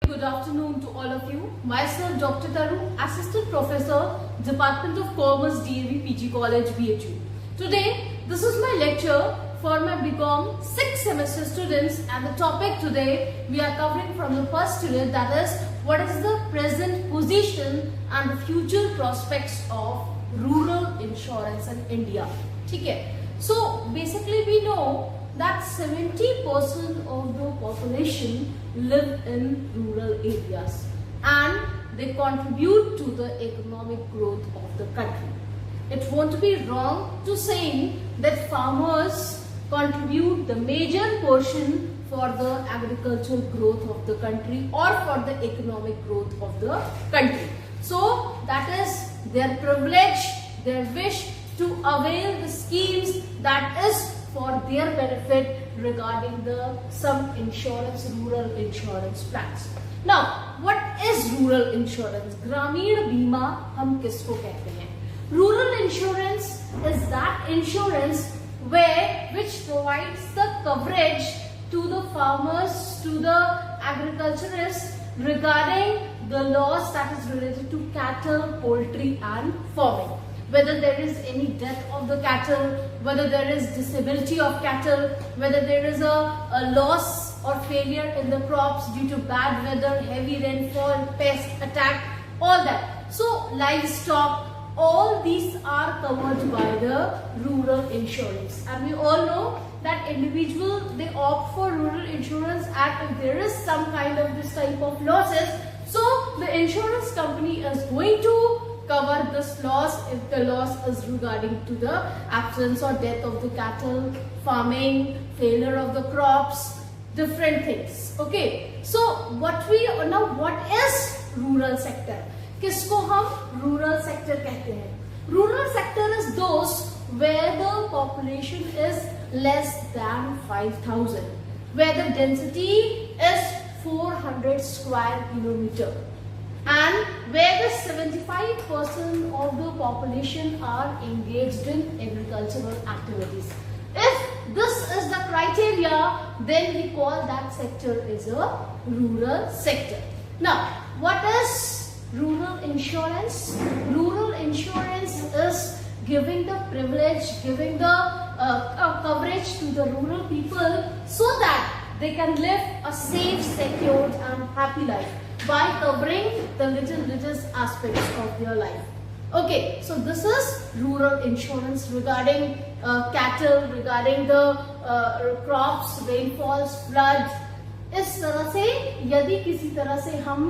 Good afternoon to all of you. Myself Dr. Taru, Assistant Professor, Department of Commerce, DAV PG College, BHU. Today, this is my lecture for my BCom 6th semester students, and the topic today we are covering from the first unit, that is what is the present position and the future prospects of rural insurance in India. Okay. So basically we know that 70% of the population live in rural areas and they contribute to the economic growth of the country. It won't be wrong to say that farmers contribute the major portion for the agricultural growth of the country or for the economic growth of the country. So that is their privilege, their wish to avail the schemes that is for their benefit regarding the some insurance, rural insurance plans. Now, what is rural insurance? ग्रामीण बीमा हम किसको कहते हैं? Rural insurance is that insurance which provides the coverage to the farmers, to the agriculturists regarding the loss that is related to cattle, poultry and farming. Whether there is any death of the cattle, whether there is disability of cattle, whether there is a loss or failure in the crops due to bad weather, heavy rainfall, pest attack, all that. So livestock, all these are covered by the rural insurance. And we all know that individual, they opt for rural insurance and if there is some kind of this type of losses, so the insurance company is going to cover this loss if the loss is regarding to the absence or death of the cattle, farming, failure of the crops, different things. Okay, so what is rural sector? किसको हम rural sector कहते हैं? Rural sector is those where the population is less than 5,000, where the density is 400 square kilometer. And where the 75% of the population are engaged in agricultural activities. If this is the criteria, then we call that sector is a rural sector. Now, what is rural insurance? Rural insurance is giving the privilege, giving the coverage to the rural people so that they can live a safe, secured and happy life by covering the little aspects of their life. Okay, so this is rural insurance regarding cattle, regarding the crops, rainfalls, floods. इस तरह से यदि किसी तरह से हम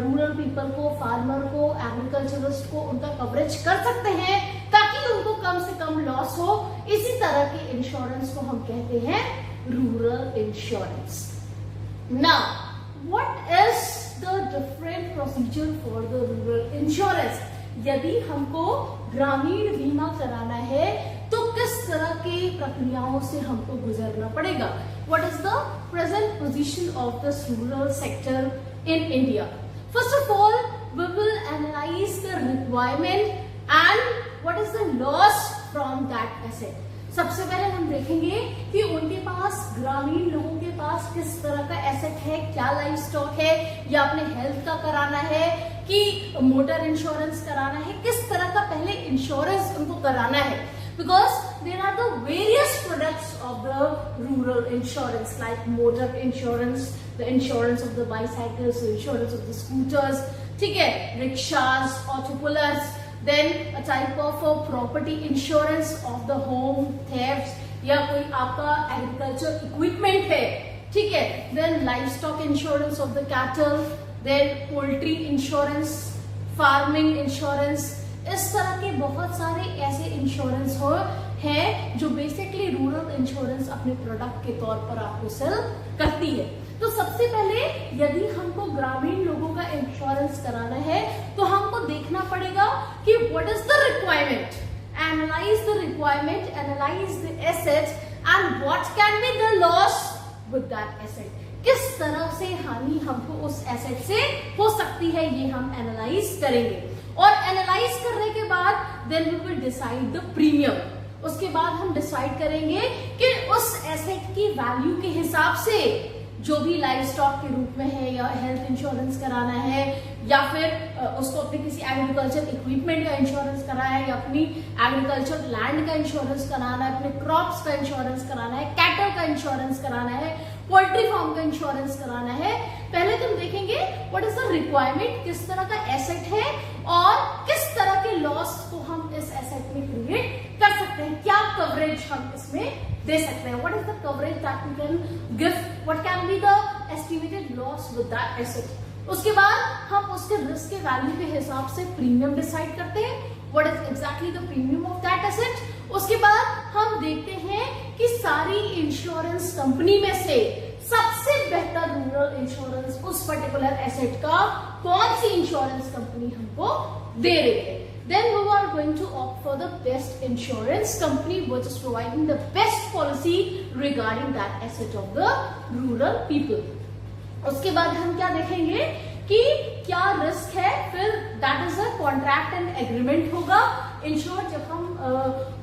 rural people को, farmer को, एग्रीकल्चरिस्ट को उनका कवरेज कर सकते हैं ताकि उनको कम से कम लॉस हो, इसी तरह के इंश्योरेंस को हम कहते हैं rural insurance. Now what is the different procedure for the rural insurance. यदि हमको ग्रामीण बीमा कराना है तो किस तरह के प्रक्रियाओं से हमको गुजरना पड़ेगा? What is the present position of this rural sector in India? First of all, we will analyze the requirement and what is the loss from that asset. सबसे पहले हम देखेंगे कि उनके पास, ग्रामीण लोगों के पास किस तरह का एसेट है, क्या लाइफ स्टॉक है, या अपने हेल्थ का कराना है कि मोटर इंश्योरेंस कराना है, किस तरह का पहले इंश्योरेंस उनको कराना है. Because there are the various products of the rural insurance like motor insurance, the insurance of the bicycles, the insurance of the scooters, ठीक है, rickshaws, auto pullers. Then a type of a property insurance of the home, thefts या कोई आपका agriculture equipment है, ठीक है. Then livestock insurance of the cattle, then poultry insurance, farming insurance. इस तरह के बहुत सारे ऐसे इंश्योरेंस हैं जो बेसिकली रूरल इंश्योरेंस अपने प्रोडक्ट के तौर पर आपको सेल करती है. तो सबसे पहले यदि हमको ग्रामीण लोगों का इंश्योरेंस कराना है तो हमको देखना पड़ेगा कि what is the requirement, analyse the requirement, analyse the asset and what can be the loss with that asset. किस तरह से हानि हमको उस एसेट से हो सकती है, ये हम एनालाइज करेंगे. और एनालाइज करने के बाद then we will decide the premium. उसके बाद हम डिसाइड करेंगे कि उस एसेट की वैल्यू के हिसाब से जो भी लाइव स्टॉक के रूप में है, या हेल्थ इंश्योरेंस कराना है, या फिर उसको अपने किसी एग्रीकल्चर इक्विपमेंट का इंश्योरेंस कराना है, या अपनी एग्रीकल्चर लैंड का इंश्योरेंस कराना है, अपने क्रॉप्स का इंश्योरेंस कराना है, कैटल का इंश्योरेंस कराना है, पोल्ट्री फार्म का इंश्योरेंस कराना है, पहले तुम देखेंगे व्हाट इज द रिक्वायरमेंट, किस तरह का एसेट है और किस तरह के लॉस को हम इस एसेट में क्रिएट कर सकते हैं, क्या कवरेज हम इसमें दे सकते हैं, what is the coverage that we can give, what can be the estimated loss with that asset. उसके बाद हम उसके रिस्क के वैल्यू के हिसाब से प्रीमियम डिसाइड करते हैं, what is exactly the premium of that asset. उसके बाद हम देखते हैं कि सारी इंश्योरेंस कंपनी में से सबसे बेहतर रूरल इंश्योरेंस उस पर्टिकुलर एसेट का कौन सी इंश्योरेंस कंपनी हमको दे रही है। Then we are going to opt for the best insurance company which is providing the best policy regarding that asset of the rural people. उसके बाद हम क्या देखेंगे कि क्या रिस्क है, फिर that is a contract and agreement होगा। इंश्योर जब हम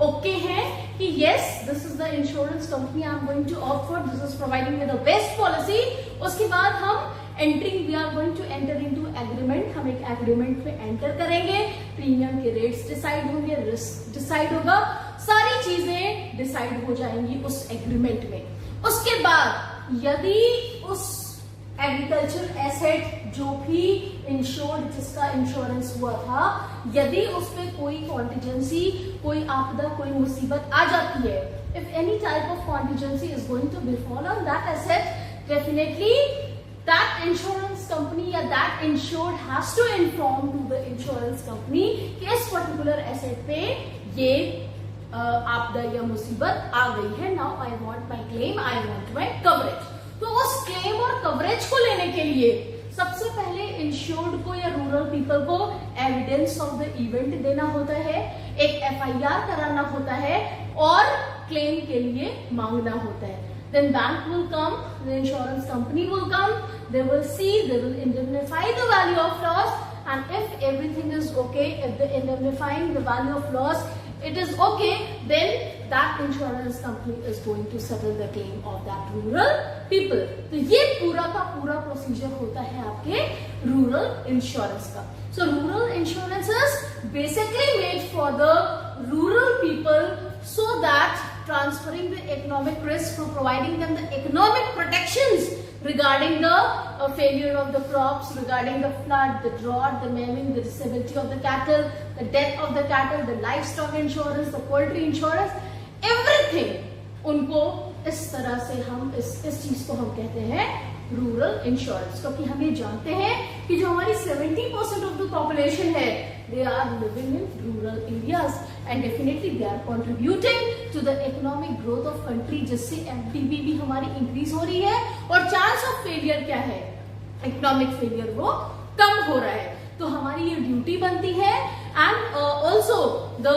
ओके हैं कि yes this is the insurance company I am going to opt for, this is providing the best policy. उसके बाद हम entering we are going to enter into agreement, हम एक एग्रीमेंट में एंटर करेंगे, प्रीमियम के रेट्स डिसाइड होंगे, risk decide होगा, सारी चीजें डिसाइड हो जाएंगी उस एग्रीमेंट में। उसके बाद यदि उस एग्रीकल्चर एसेट जो भी इंश्योर्ड जिसका इंश्योरेंस हुआ था, यदि उस पर कोई कॉन्टिजेंसी, कोई आपदा, कोई मुसीबत आ जाती है, if any type of contingency is going to befall on that asset, definitely that insurance company या that insured has to inform to the insurance company कि इस particular asset पे ये आपदा या मुसीबत आ गई है, now I want my claim, I want my coverage। तो उस क्लेम और कवरेज को लेने के लिए सबसे पहले इंश्योर्ड को या रूरल पीपल को एविडेंस ऑफ द इवेंट देना होता है, एक FIR कराना होता है और क्लेम के लिए मांगना होता है। Then bank will come, the insurance company will come, they will see, they will indemnify the value of loss, and if everything is okay, if the indemnifying the value of loss it is okay, then that insurance company is going to settle the claim of that rural people। तो ये पूरा का पूरा procedure होता है आपके rural insurance का। So rural insurance is basically made for the rural people so that transferring the economic risk, for providing them the economic protections regarding the failure of the crops, regarding the flood, the drought, the maiming, the disability of the cattle, the death of the cattle, the livestock insurance, the poultry insurance, everything उनको इस तरह से हम इस चीज को हम कहते हैं रूरल इंश्योरेंस। क्योंकि हम ये जानते हैं कि जो हमारी 70% ऑफ द पॉपुलेशन है they are living in rural areas and definitely they are contributing to the economic growth of country, जिससे FDP भी हमारी इंक्रीज हो रही है और चांस ऑफ फेलियर क्या है, इकोनॉमिक फेलियर वो कम हो रहा है। तो हमारी ये ड्यूटी बनती है। And also the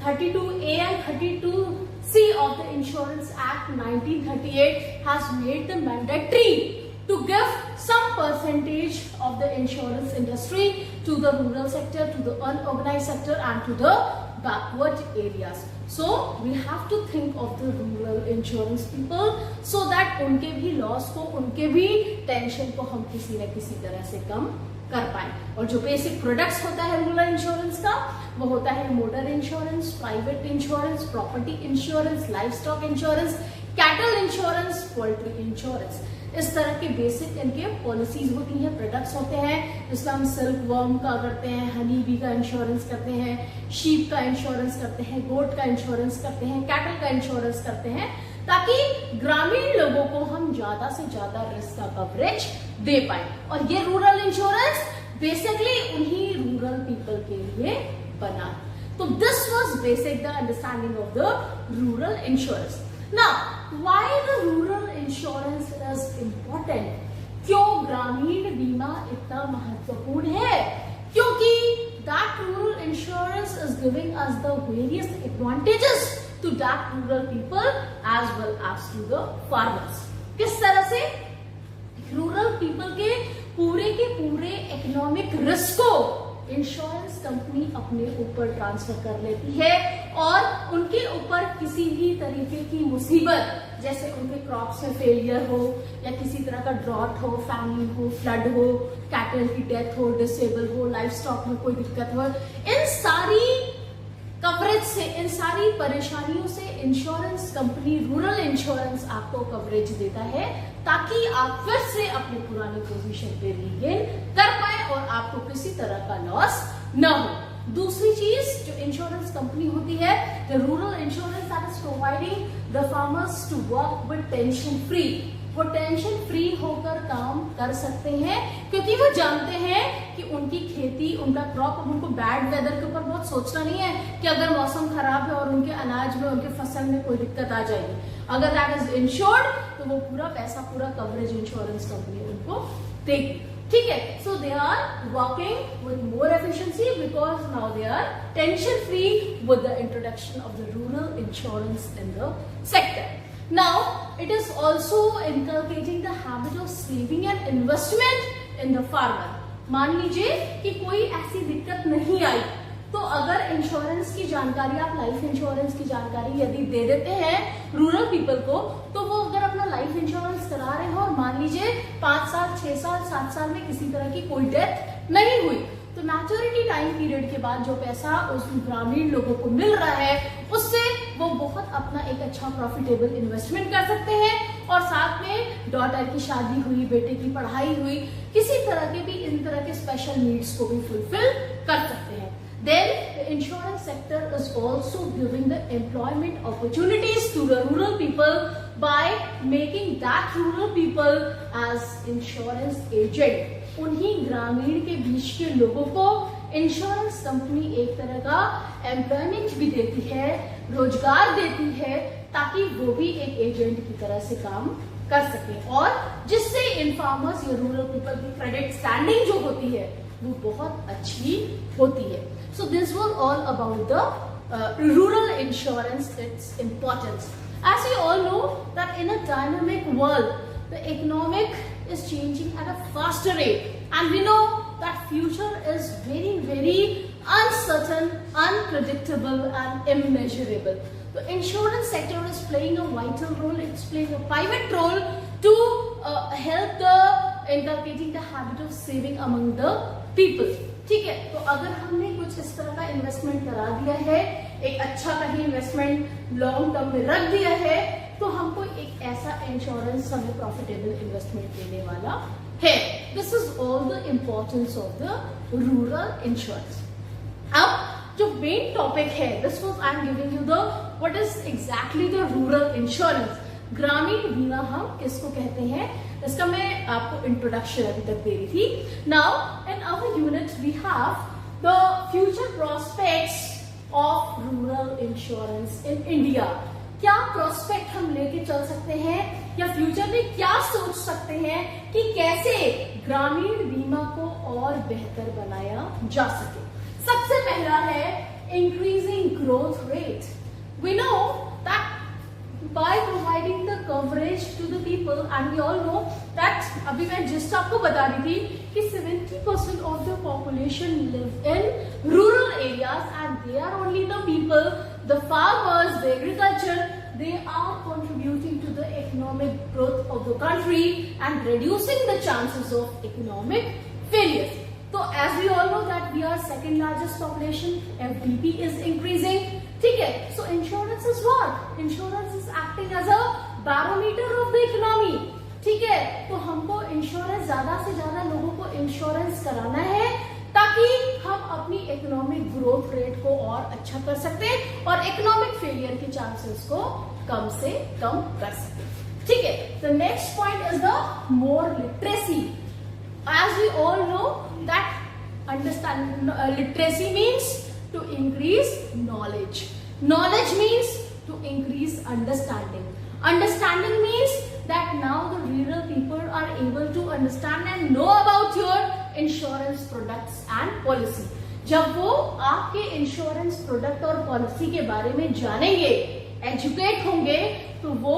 32A and 32C of the Insurance Act 1938 has made the mandatory to give some percentage of the insurance industry to the rural sector, to the unorganized sector and to the backward areas. So we have to think of the rural insurance people so that उनके भी loss को, उनके भी tension को हम किसी न किसी तरह से कम कर पाए। और जो बेसिक प्रोडक्ट्स होता है रूरल इंश्योरेंस का, वो होता है motor insurance, private insurance, property insurance, live stock insurance, cattle insurance, poultry insurance. इस तरह के बेसिक इनके पॉलिसीज होती हैं, प्रोडक्ट्स होते हैं, जिसका हम सिल्क वर्म का करते हैं, हनी बी का इंश्योरेंस करते हैं, शीप का इंश्योरेंस करते हैं, गोट का इंश्योरेंस करते हैं, कैटल का इंश्योरेंस करते हैं, ताकि ग्रामीण लोगों को हम ज्यादा से ज्यादा रिस्क का कवरेज दे पाए। और ये रूरल इंश्योरेंस बेसिकली उन्हीं रूरल पीपल के लिए बना। तो this was basic the understanding of the rural insurance. Now, why the rural insurance is important? क्यों ग्रामीण बीमा इतना महत्वपूर्ण है? क्योंकि that rural insurance is giving us the various advantages to that rural people as well as to the farmers। किस तरह से रूरल पीपल के पूरे इकोनॉमिक रिस्क को इंश्योरेंस कंपनी अपने ऊपर ट्रांसफर कर लेती है और उनके ऊपर किसी भी तरीके की मुसीबत जैसे उनके क्रॉप्स में फेलियर हो या किसी तरह का ड्रॉट हो, फैमिली हो, फ्लड हो, कैटल की डेथ हो, डिसेबल हो, लाइफ स्टॉक में कोई दिक्कत हो, इन सारी कवरेज से, इन सारी परेशानियों से इंश्योरेंस कंपनी रूरल इंश्योरेंस आपको कवरेज देता है ताकि आप फिर से अपने पुरानी पोजीशन पे रीगेन कर पाए और आपको किसी तरह का लॉस न हो। दूसरी चीज जो इंश्योरेंस कंपनी होती है, the rural insurance that is providing the farmers to work with tension free. वो टेंशन फ्री होकर काम कर सकते हैं क्योंकि वो जानते हैं कि उनकी खेती, उनका क्रॉप, अब उनको बैड वेदर के ऊपर बहुत सोचना नहीं है कि अगर मौसम खराब है और उनके अनाज में, उनके फसल में कोई दिक्कत आ जाएगी। अगर दैट इज इंश्योर्ड तो वो पूरा पैसा, पूरा कवरेज इंश्योरेंस कंपनी उनको देगी। ठीक है, so they are working with more efficiency because now they are tension free with the introduction of the rural insurance in the sector. Now, it is also inculcating the habit of saving and investment in the farmer. मान लीजिए कि कोई ऐसी दिक्कत नहीं आई तो अगर insurance की जानकारी, आप लाइफ इंश्योरेंस की जानकारी यदि दे देते हैं रूरल पीपल को, तो वो अगर अपना लाइफ इंश्योरेंस करा रहे हैं और मान लीजिए 5 साल, 6 साल, 7 साल में किसी तरह की कोई डेथ नहीं हुई, तो मैच्योरिटी टाइम पीरियड के बाद जो पैसा उस ग्रामीण लोगों को मिल रहा है उससे वो बहुत अपना एक अच्छा प्रॉफिटेबल इन्वेस्टमेंट कर सकते हैं और साथ में डॉटर की शादी हुई, बेटे की पढ़ाई हुई, किसी तरह के भी इन तरह के स्पेशल नीड्स को भी फुलफिल कर सकते हैं. Then the insurance sector is also giving the employment opportunities to the rural people by making that rural people as insurance agent. उन्हीं ग्रामीण के बीच के लोगों को इंश्योरेंस कंपनी एक तरह का एम्प्लॉयमेंट भी देती है, रोजगार देती है ताकि वो भी एक एजेंट की तरह से काम कर सके और जिससे इन फार्मर्स या रूरल पीपल की क्रेडिट स्टैंडिंग जो होती है वो बहुत अच्छी होती है. So this was all about the rural insurance, its importance. As we all know that in a dynamic world, the economic is changing at a faster rate, and we know that future is very, very uncertain, unpredictable, and immeasurable. The insurance sector is playing a vital role. It's playing a pivot role to help the inculcating the habit of saving among the people. ठीक है, तो अगर हमने कुछ इस तरह का investment करा दिया है, एक अच्छा कहीं इन्वेस्टमेंट लॉन्ग टर्म में रख दिया है, तो हमको एक ऐसा इंश्योरेंस हमें प्रॉफिटेबल इन्वेस्टमेंट देने वाला है. This is all the importance of the rural insurance. अब जो मेन टॉपिक है, this was I am giving you the what is exactly the rural insurance. ग्रामीण बीमा हम किसको कहते हैं, इसका मैं आपको इंट्रोडक्शन अभी तक दे रही थी. Now in our unit we have the future prospects of rural insurance in India. क्या प्रोस्पेक्ट हम लेके चल सकते हैं या फ्यूचर में क्या सोच सकते हैं कि कैसे ग्रामीण बीमा को और बेहतर बनाया जा सके. सबसे पहला है increasing growth rate. We know that by providing the coverage to the people, and we all know that अभी मैं जिस्ट आपको बता रही थी कि 70% of the population live in rural areas and they are only the people, the farmers, the agriculture, they are contributing to the economic growth of the country and reducing the chances of economic failure. So as we all know that we are second largest population, FDP is increasing. ठीक है, so insurance is what? Insurance is acting as a barometer of the economy. ठीक है, तो हमको insurance, ज्यादा से ज्यादा लोगों को इंश्योरेंस कराना है ताकि हम अपनी इकोनॉमिक ग्रोथ रेट को और अच्छा कर सकते और इकोनॉमिक फेलियर के चांसेस को कम से कम कर सकते. ठीक है, the next point is the more literacy. As we all know that understand literacy means to increase knowledge. Knowledge means to increase understanding. Understanding means that now the rural people are able to understand and know about your insurance products and policy. जब वो आपके insurance product और policy के बारे में जानेंगे, educate होंगे, तो वो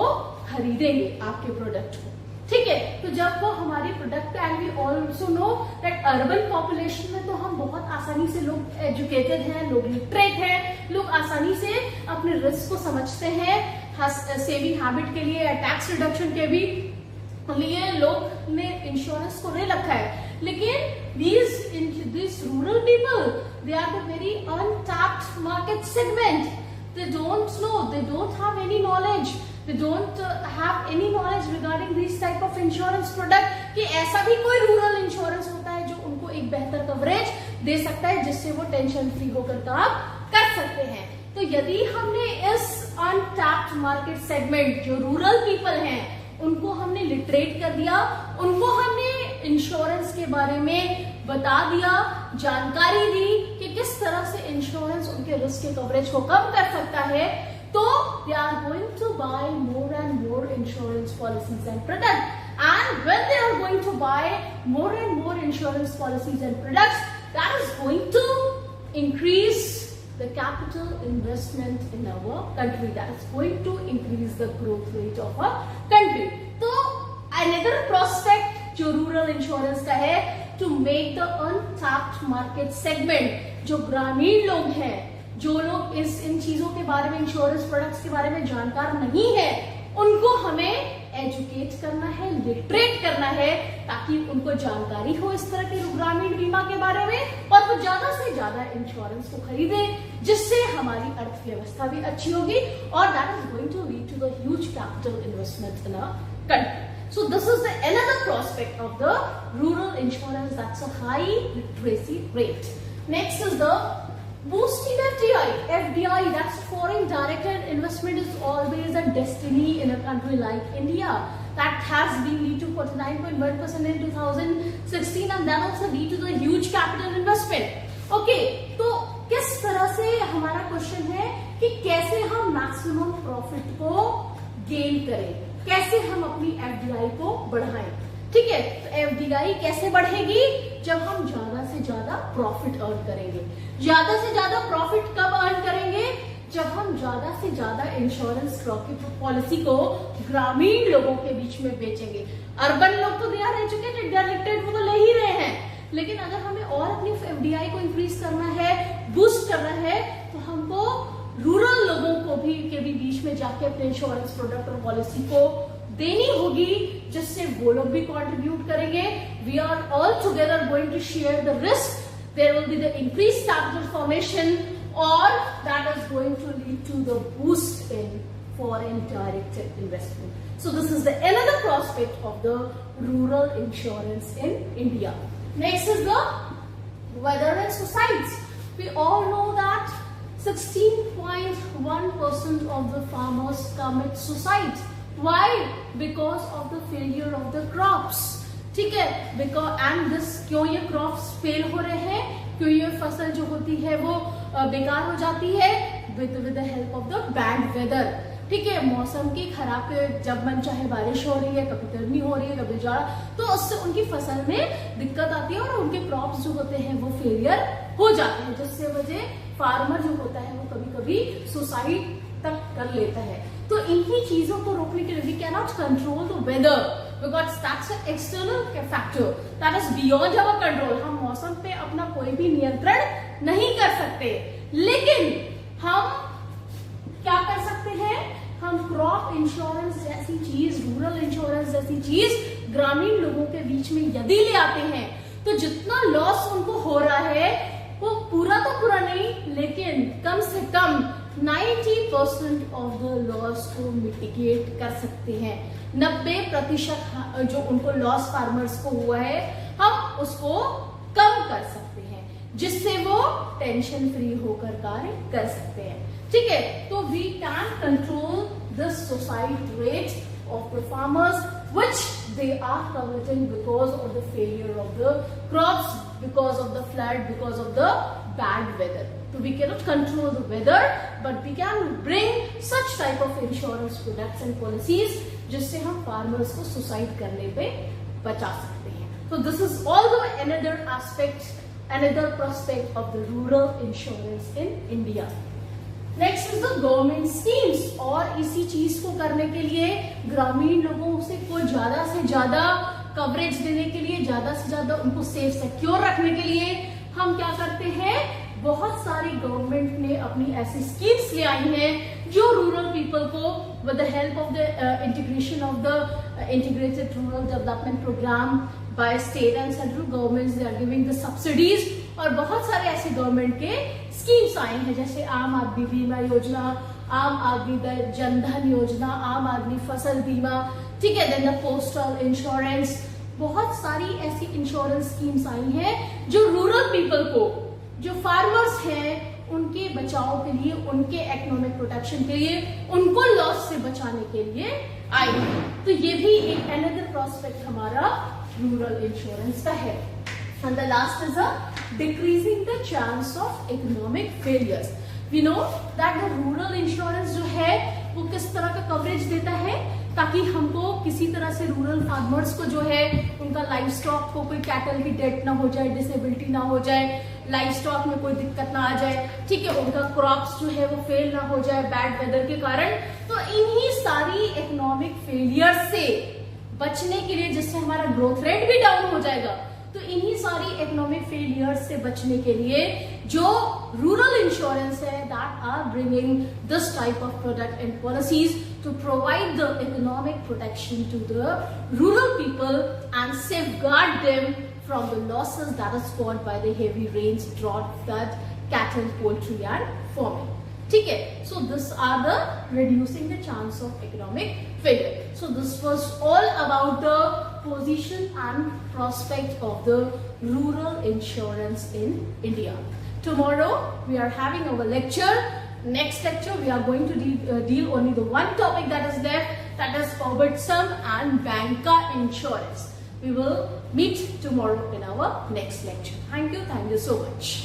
खरीदेंगे आपके प्रोडक्ट को. ठीक है, तो जब वो हमारी product, and we also know that urban population में तो हम बहुत आसानी से, लोग एजुकेटेड हैं, लोग लिटरेट हैं, लोग आसानी से अपने रिस्क को समझते हैं, सेविंग हैबिट के लिए या टैक्स रिडक्शन के भी लिए लोग ने इंश्योरेंस को ले रखा है, लेकिन these rural people, they are the very untapped market segment. They don't know, they don't have any knowledge, they don't have any knowledge regarding these type of insurance product कि ऐसा भी कोई रूरल इंश्योरेंस होता है जो उनको एक बेहतर कवरेज दे सकता है जिससे वो टेंशन फ्री होकर काम कर सकते हैं। तो यदि हमने इस अनटैप्ड मार्केट सेगमेंट जो रूरल पीपल हैं उनको हमने लिटरेट कर दिया, उनको हमने इंश्योरेंस के बारे में बता दिया, जानकारी दी कि किस तरह से इंश्योरेंस उनके रिस्क के कवरेज को कम कर सकता है, तो they are going to buy more and more insurance policies and products. And when they are going to buy more and more insurance policies and products, that is going to increase the capital investment in our country. That is going to increase the growth rate of our country. तो another prospect जो rural insurance का है, to make the untapped market segment, जो ग्रामीण लोग हैं, जो लोग इन चीजों के बारे में, इंश्योरेंस प्रोडक्ट्स के बारे में जानकार नहीं है, उनको हमें एजुकेट करना है, लिटरेट करना है, ताकि उनको जानकारी हो इस तरह के ग्रामीण बीमा के बारे में और वो ज्यादा से ज्यादा इंश्योरेंस को खरीदे, जिससे हमारी अर्थव्यवस्था भी अच्छी होगी और that is going to lead to the huge capital investment in a country. So this is the another prospect of the rural insurance, that's a high literacy rate. Next is the boosting FDI. FDI, that's foreign directed investment, is always a destiny in a country like India. That has been lead to 49.1% in 2016 and that also lead to the huge capital investment. Okay, तो किस तरह से हमारा question है कि कैसे हम maximum profit को गेन करें, कैसे हम अपनी एफडीआई को बढ़ाएं. ठीक है, तो एफडीआई कैसे बढ़ेगी? जब हम ज्यादा से ज्यादा प्रॉफिट अर्न करेंगे. ज्यादा से ज्यादा प्रॉफिट कब अर्न करेंगे? जब हम ज्यादा से ज्यादा इंश्योरेंस पॉलिसी को ग्रामीण लोगों के बीच में बेचेंगे. अर्बन लोग तो they are educated, they are literate, वो तो ले ही रहे हैं, लेकिन अगर हमें और अपनी एफडीआई को इंक्रीज करना है, बूस्ट करना है, तो हमको रूरल लोगों को भी के भी बीच में जाके अपने इंश्योरेंस प्रोडक्ट और पॉलिसी को देनी होगी, जिससे वो लोग भी कंट्रीब्यूट करेंगे. We are all together going to share the risk. There will be the increase capital formation और that is going to lead to the boost in foreign direct investment. So this is the another prospect of the rural insurance in India. Next is the weather and suicides. We all know that 16.1% of the farmers commit suicide. Why? Because of the failure of the crops. ठीक है, because and this क्यों ये crops fail हो रहे हैं, क्यों ये फसल जो होती है वो बेकार हो जाती है? with the help of the bad weather. ठीक है, मौसम की खराब, जब मन चाहे बारिश हो रही है, कभी गर्मी हो रही है, कभी जाड़ा, तो उससे उनकी फसल में दिक्कत आती है और उनके क्रॉप्स जो होते हैं वो फेलियर हो जाते हैं, जिससे वजह फार्मर जो होता है वो कभी कभी सुसाइड तक कर लेता है. तो इन्हीं चीजों को रोकने के लिए we can not control the weather because that's an external factor that is beyond our control. हम मौसम पे अपना कोई भी नियंत्रण नहीं कर सकते, लेकिन हम क्या कर सकते हैं? हम क्रॉप इंश्योरेंस जैसी चीज, रूरल इंश्योरेंस जैसी चीज ग्रामीण लोगों के बीच में यदि ले आते हैं, तो जितना लॉस उनको हो रहा है वो पूरा तो पूरा नहीं, लेकिन कम से कम 90% ऑफ द लॉस को मिटिगेट कर सकते हैं. 90% जो उनको लॉस फार्मर्स को हुआ है, हम उसको कम कर सकते हैं, जिससे वो टेंशन फ्री होकर कार्य कर सकते हैं. ठीक है, तो we can control this suicide rate of the farmers which they are committing because of the failure of the crops, because of the flood, because of the bad weather. So we cannot control the weather, but we can bring such type of insurance products and policies जिससे हम farmers को suicide करने पे बचा सकते हैं. So this is also another aspect, another prospect of the rural insurance in India. Next is the government schemes. और इसी चीज को करने के लिए ग्रामीण लोगों से को ज्यादा से ज्यादा कवरेज देने के लिए, ज्यादा से ज्यादा उनको सेफ सिक्योर रखने के लिए हम क्या करते हैं? बहुत सारी गवर्नमेंट ने अपनी ऐसी स्कीम्स ले आई हैं जो रूरल पीपल को with the help of the integration of the integrated rural development programme by state and central governments, they are giving the subsidies. और बहुत सारे ऐसे गवर्नमेंट के स्कीम्स आए हैं जैसे आम आदमी बीमा योजना, आम आदमी जनधन योजना, आम आदमी फसल बीमा, ठीक है, देन द पोस्टल इंश्योरेंस। बहुत सारी ऐसी इंश्योरेंस स्कीम्स आई हैं जो रूरल पीपल को, जो फार्मर्स हैं, उनके बचाव के लिए, उनके इकोनॉमिक प्रोटेक्शन के लिए, उनको लॉस से बचाने के लिए आई है। तो ये भी एक अनदर प्रोस्पेक्ट हमारा रूरल इंश्योरेंस का है। And the last is a decreasing the chance of economic failures. We know that the rural insurance जो है वो किस तरह का कवरेज देता है ताकि हमको किसी तरह से रूरल फार्मर्स को जो है उनका लाइफ स्टॉक को, कोई कैटल की डेथ ना हो जाए, डिसेबिलिटी ना हो जाए, लाइफ स्टॉक में कोई दिक्कत ना आ जाए, ठीक है, उनका क्रॉप्स जो है वो फेल ना हो जाए बैड वेदर के कारण। तो इन्हीं सारी इकोनॉमिक फेलियर से बचने के लिए, जिससे हमारा ग्रोथ रेट भी डाउन हो जाएगा, तो इन्हीं सारी इकोनॉमिक फेलियर से बचने के लिए जो रूरल इंश्योरेंस है, that are bringing this type of product and policies to provide the economic protection to the rural people and safeguard them from the losses that is caused by the heavy rains, drought, flood, cattle, poultry and farming. ठीक है, so this are the reducing the chance of economic failure. So this was all about the position and prospect of the rural insurance in India. Tomorrow we are having our lecture. Next lecture we are going to deal only the one topic that is left, that is forward sum and banca insurance. We will meet tomorrow in our next lecture. Thank you so much.